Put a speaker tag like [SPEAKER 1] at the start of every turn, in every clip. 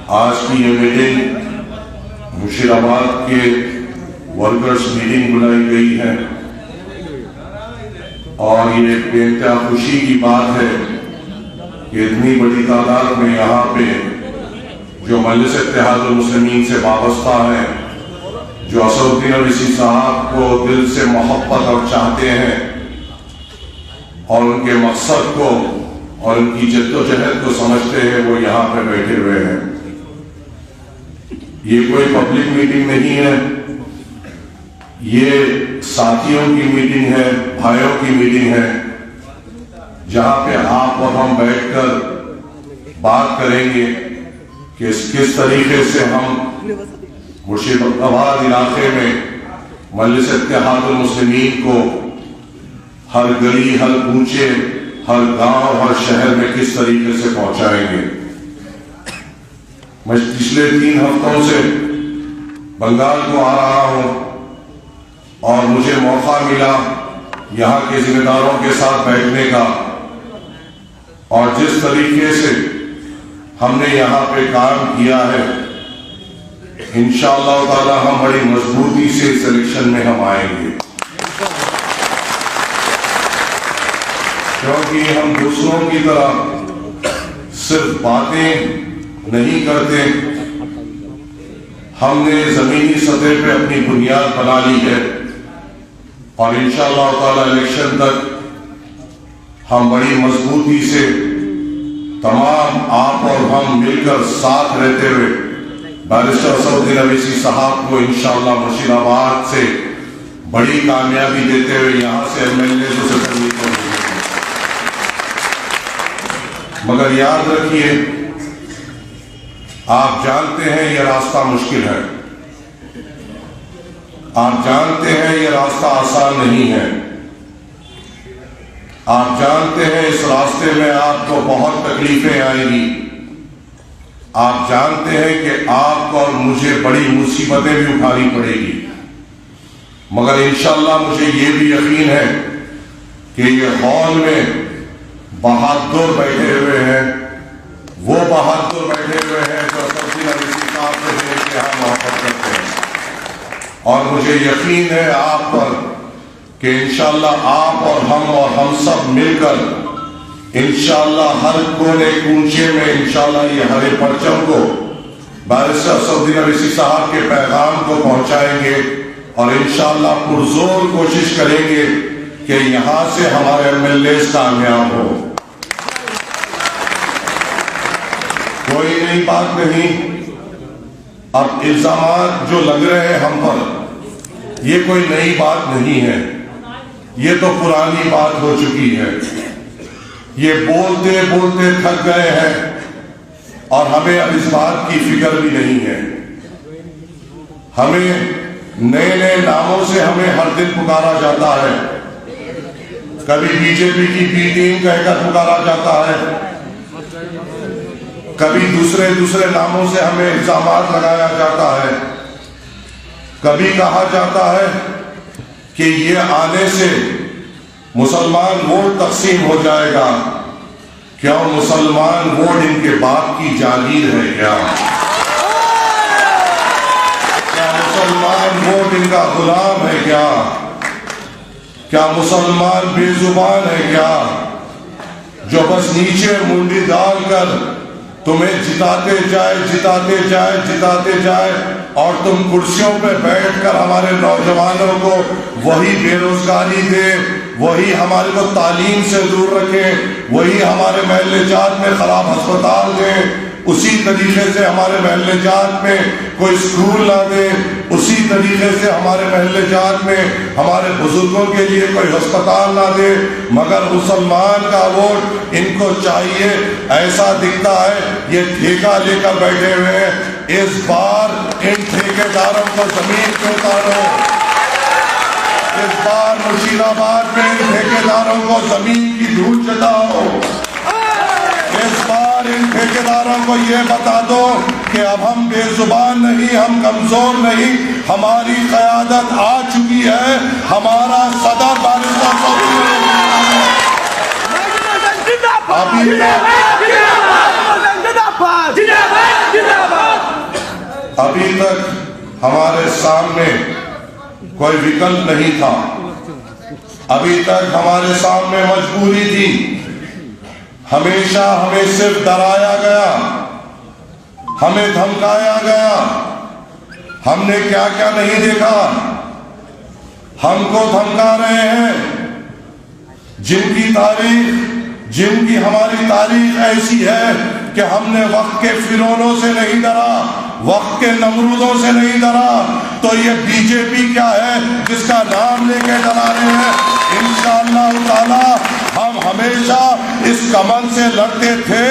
[SPEAKER 1] آج کی یہ میٹنگ مشیر آباد کے ورکرز میٹنگ بلائی گئی ہے اور یہ بے انتہا خوشی کی بات ہے کہ اتنی بڑی تعداد میں یہاں پہ جو مجلس اتحاد المسلمین سے وابستہ ہیں، جو اسد الدین اویسی صاحب کو دل سے محبت اور چاہتے ہیں اور ان کے مقصد کو اور ان کی جد و جہد کو سمجھتے ہیں، وہ یہاں پہ بیٹھے ہوئے ہیں۔ یہ کوئی پبلک میٹنگ نہیں ہے، یہ ساتھیوں کی میٹنگ ہے، بھائیوں کی میٹنگ ہے، جہاں پہ آپ اور ہم بیٹھ کر بات کریں گے کہ کس طریقے سے ہم مرشد آباد علاقے میں مجلس اتحاد المسلمین کو ہر گلی، ہر کوچے، ہر گاؤں، ہر شہر میں کس طریقے سے پہنچائیں گے۔ میں پچھلے 3 ہفتوں سے بنگال کو آ رہا ہوں اور مجھے موقع ملا یہاں کے ذمہ داروں کے ساتھ بیٹھنے کا، اور جس طریقے سے ہم نے یہاں پہ کام کیا ہے، انشاءاللہ تعالی ہم بڑی مضبوطی سے اس الیکشن میں ہم آئیں گے، کیونکہ ہم دوسروں کی طرح صرف باتیں نہیں کرتے، ہم نے زمینی سطح پہ اپنی بنیاد بنا لی ہے، اور انشاءاللہ تعالی الیکشن تک ہم بڑی مضبوطی سے تمام آپ اور ہم مل کر ساتھ رہتے ہوئے بیرسٹر اسد الدین اویسی صاحب کو انشاءاللہ مرشد آباد سے بڑی کامیابی دیتے ہوئے یہاں سے MLA سے تنظیم کریں گے۔ مگر یاد رکھیے، آپ جانتے ہیں یہ راستہ مشکل ہے، آپ جانتے ہیں یہ راستہ آسان نہیں ہے، آپ جانتے ہیں اس راستے میں آپ کو بہت تکلیفیں آئیں گی، آپ جانتے ہیں کہ آپ کو اور مجھے بڑی مصیبتیں بھی اٹھانی پڑے گی، مگر انشاءاللہ مجھے یہ بھی یقین ہے کہ یہ ہال میں بہادر بیٹھے ہوئے ہیں، وہ بہادر بیٹھے ہوئے ہیں جو اسد الدین اویسی صاحب سے بے انتہا محبت کرتے ہیں، اور مجھے یقین ہے آپ پر کہ انشاءاللہ آپ اور ہم سب مل کر انشاءاللہ ہر کونے کوچے میں انشاءاللہ یہ ہرے پرچم کو، بیرسٹر اسد الدین اویسی صاحب کے پیغام کو پہنچائیں گے، اور انشاءاللہ پرزور کوشش کریں گے کہ یہاں سے ہمارے MLAs کامیاب ہو۔ کوئی نئی بات نہیں، اب الزامات جو لگ رہے ہیں ہم پر، یہ کوئی نئی بات نہیں ہے، یہ تو پرانی بات ہو چکی ہے، یہ بولتے بولتے تھک گئے ہیں، اور ہمیں اب اس بات کی فکر بھی نہیں ہے۔ ہمیں نئے نئے ناموں سے ہمیں ہر دن پکارا جاتا ہے، کبھی BJP کی B ٹیم کہہ کر پکارا جاتا ہے، کبھی دوسرے ناموں سے ہمیں الزامات لگایا جاتا ہے، کبھی کہا جاتا ہے کہ یہ آنے سے مسلمان ووٹ تقسیم ہو جائے گا۔ کیوں مسلمان ووٹ ان کے باپ کی جاگیر ہے کیا مسلمان ووٹ ان کا غلام ہے کیا مسلمان بے زبان ہے کیا، جو بس نیچے منڈی ڈال کر تمہیں جتاتے جائے اور تم کرسیوں پہ بیٹھ کر ہمارے نوجوانوں کو وہی بے روزگاری دے، وہی ہمارے کو تعلیم سے دور رکھے، وہی ہمارے محلے جات میں خراب ہسپتال دیں، اسی طریقے سے ہمارے محلے جات میں کوئی سکول نہ دے، اسی طریقے سے ہمارے محلے جات میں ہمارے بزرگوں کے لیے کوئی ہسپتال نہ دے، مگر مسلمان کا ووٹ ان کو چاہیے۔ ایسا دکھتا ہے یہ ٹھیکہ لے کر بیٹھے ہوئے ہیں، اس بار ان ٹھیکیداروں کو زمین پہ اتارو، اس بار مرشید آباد میں ان ٹھیکیداروں کو زمین کی دھول چٹاؤ، اس بار ان ٹھیکیداروں کو یہ بتا دو کہ اب ہم بے زبان نہیں، ہم کمزور نہیں، ہماری قیادت آ چکی ہے، ہمارا صدر بیرسٹر ابھی ابھی تک ہمارے سامنے کوئی وکلپ نہیں تھا، ابھی تک ہمارے سامنے مجبوری تھی، ہمیشہ ہمیں صرف ڈرایا گیا، ہمیں دھمکایا گیا، ہم نے کیا کیا نہیں دیکھا، ہم کو دھمکا رہے ہیں جن کی ہماری تاریخ ایسی ہے کہ ہم نے وقت کے فرعونوں سے نہیں ڈرا، وقت کے نمرودوں سے نہیں ڈرا، تو یہ بی جے پی کیا ہے جس کا نام لے کے ڈرا رہے ہیں؟ انشاءاللہ تعالی ہم ہمیشہ اس کمن سے لڑتے تھے،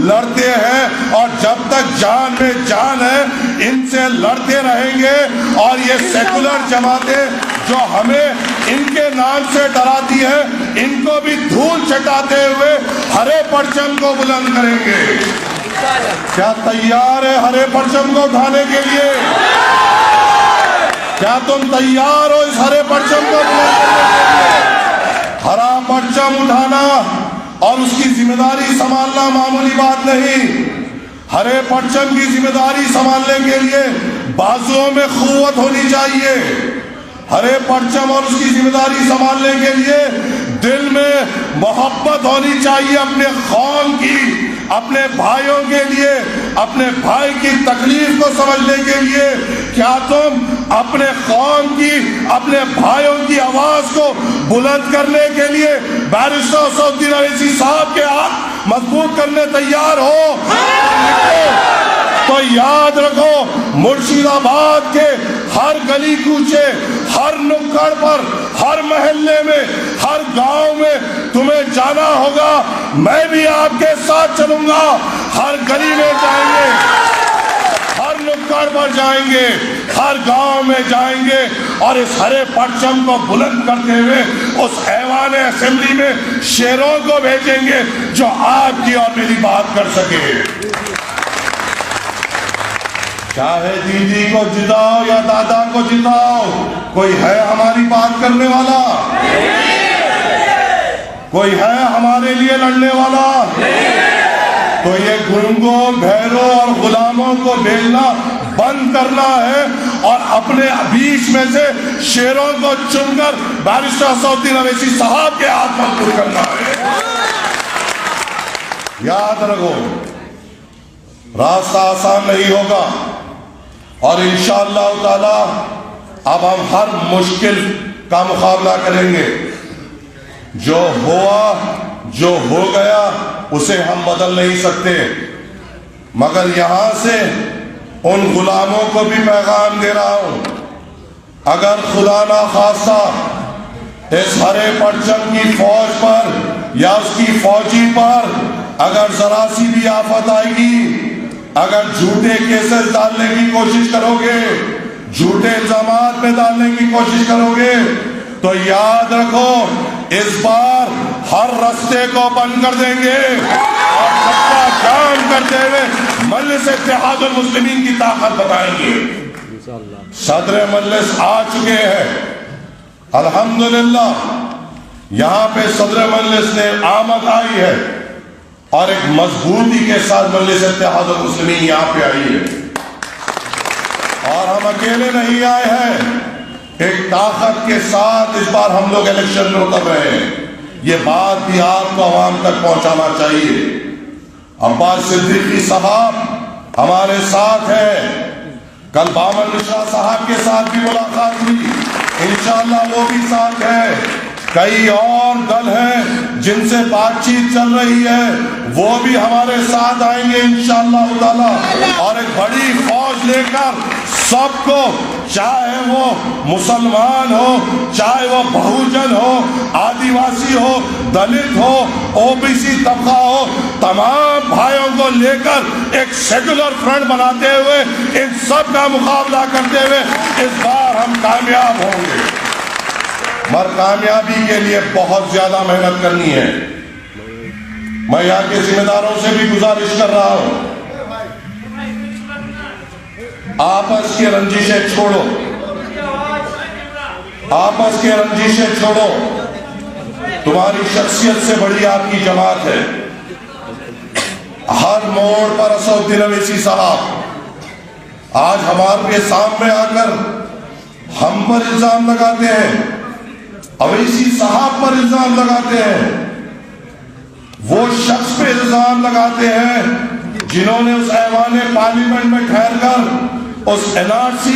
[SPEAKER 1] لڑتے ہیں، اور جب تک جان میں جان ہے ان سے لڑتے رہیں گے۔ اور یہ سیکولر جماعتیں جو ہمیں ان کے نام سے ڈراتی ہیں، ان کو بھی دھول چٹاتے ہوئے ہرے پرچم کو بلند کریں گے۔ کیا تیار ہے ہرے پرچم کو اٹھانے کے لیے؟ کیا تم تیار ہو اس ہرے پرچم کو بلند کرنے کے لیے؟ ہرا پرچم اٹھانا اور اس کی ذمہ داری سنبھالنا معمولی بات نہیں۔ ہرے پرچم کی ذمہ داری سنبھالنے کے لیے بازوؤں میں قوت ہونی چاہیے۔ ہرے پرچم اور اس کی ذمہ داری سنبھالنے کے لیے دل میں محبت ہونی چاہیے اپنے قوم کی، اپنے بھائیوں کے لیے، اپنے بھائی کی تکلیف کو سمجھنے کے لیے۔ کیا تم اپنے قوم کی، اپنے بھائیوں کی آواز کو بلند کرنے کے لیے بیرسٹر اسد الدین اویسی صاحب کے ہاتھ مضبوط کرنے تیار ہو؟ تو یاد رکھو، مرشد آباد کے ہر گلی کوچے، ہر نکڑ پر، ہر محلے میں، ہر گاؤں میں تمہیں جانا ہوگا، میں بھی آپ کے ساتھ چلوں گا۔ ہر گلی میں جائیں گے، ہر نکڑ پر جائیں گے، ہر گاؤں میں جائیں گے، اور اس ہرے پرچم کو بلند کرتے ہوئے اس ایوان اسمبلی میں شیروں کو بھیجیں گے جو آپ کی اور میری بات کر سکے۔ چاہے دیدی کو جتاؤ یا دادا کو جتاؤ، کوئی ہے ہماری بات کرنے والا؟ کوئی ہے ہمارے لیے لڑنے والا؟ تو یہ گنگوں، بھیروں اور غلاموں کو بھیجنا بند کرنا ہے، اور اپنے بیچ میں سے شیروں کو چن کر بیرسٹر اسد الدین اویسی صاحب کے ہاتھ مضبوط کرنا ہے۔ یاد رکھو، راستہ آسان نہیں ہوگا، اور انشاءاللہ تعالی اب ہم ہر مشکل کا مقابلہ کریں گے۔ جو ہوا، جو ہو گیا، اسے ہم بدل نہیں سکتے، مگر یہاں سے ان غلاموں کو بھی پیغام دے رہا ہوں، اگر خدا نخواستہ اس ہرے پرچم کی فوج پر یا اس کی فوجی پر اگر ذرا سی بھی آفت آئے گی، اگر جھوٹے کیسز ڈالنے کی کوشش کرو گے، جھوٹے الزامات میں ڈالنے کی کوشش کرو گے، تو یاد رکھو اس بار ہر رستے کو بند کر دیں گے، اور سب کا کام کرتے ہوئے مجلس اتحاد المسلمین کی طاقت بتائیں گے۔ صدر مجلس آ چکے ہیں، الحمدللہ یہاں پہ صدر مجلس نے آمد آئی ہے، اور ایک مضبوطی کے ساتھ مجلس اتحاد المسلمین یہاں پہ آئی ہے، اور ہم اکیلے نہیں آئے ہیں، ایک طاقت کے ساتھ اس بار ہم لوگ الیکشن میں اتر رہے ہیں۔ یہ بات بھی آپ کو عوام تک پہنچانا چاہیے۔ عباس صدیقی صاحب ہمارے ساتھ ہیں، کل بامن مشرا صاحب کے ساتھ بھی ملاقات ہوئی، انشاءاللہ وہ بھی ساتھ ہیں، کئی اور دل ہیں جن سے بات چیت چل رہی ہے، وہ بھی ہمارے ساتھ آئیں گے انشاءاللہ تعالی، اور ایک بڑی فوج لے کر سب کو، چاہے وہ مسلمان ہو، چاہے وہ بہوجن ہو، آدیواسی ہو، دلت ہو، او بی سی طبقہ ہو، تمام بھائیوں کو لے کر ایک سیکولر فرنٹ بناتے ہوئے ان سب کا مقابلہ کرتے ہوئے اس بار ہم کامیاب ہوں گے۔ مگر کامیابی کے لیے بہت زیادہ محنت کرنی ہے۔ میں یہاں کے ذمہ داروں سے بھی گزارش کر رہا ہوں، آپس کی رنجشیں چھوڑو، آپس کی رنجشیں چھوڑو، تمہاری شخصیت سے بڑی آپ کی جماعت ہے۔ ہر موڑ پر اسد الدین اویسی صاحب آج ہمارے سامنے آ کر ہم پر الزام لگاتے ہیں، اویسی صاحب پر الزام لگاتے ہیں، وہ شخص پہ الزام لگاتے ہیں جنہوں نے اس ایوان پارلیمنٹ میں ٹھہر کر اس NRC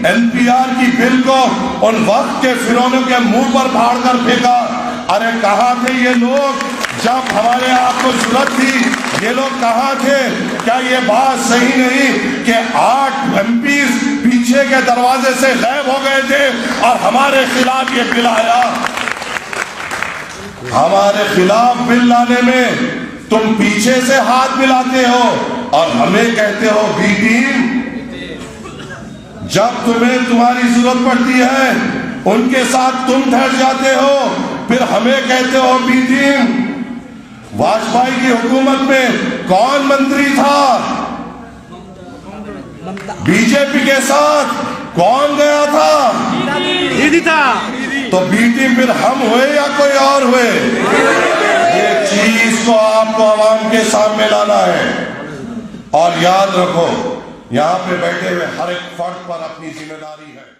[SPEAKER 1] NPR کی بل کو ان وقت کے فرعونوں کے منہ پر پھاڑ کر پھینکا۔ ارے کہاں تھے یہ لوگ جب ہمارے آپ کو ضرورت تھی؟ یہ لوگ کہاں تھے؟ کیا یہ بات صحیح نہیں کہ 8 MPs پیچھے کے دروازے سے غائب ہو گئے تھے اور ہمارے خلاف یہ بل آیا؟ ہمارے خلاف بل لانے میں تم پیچھے سے ہاتھ ملاتے ہو اور ہمیں کہتے ہو بی ٹیم۔ جب تمہیں تمہاری ضرورت پڑتی ہے ان کے ساتھ تم ٹھہر جاتے ہو، پھر ہمیں کہتے ہو بی ٹیم۔ واجپئی کی حکومت میں کون منتری تھا؟ بی جے پی کے ساتھ کون گیا تھا؟ تو بی ٹیم پھر ہم ہوئے یا کوئی اور ہوئے؟ یہ چیز کو آپ کو عوام کے سامنے لانا ہے، اور یاد رکھو یہاں پہ بیٹھے ہوئے ہر ایک فرد پر اپنی ذمہ داری ہے۔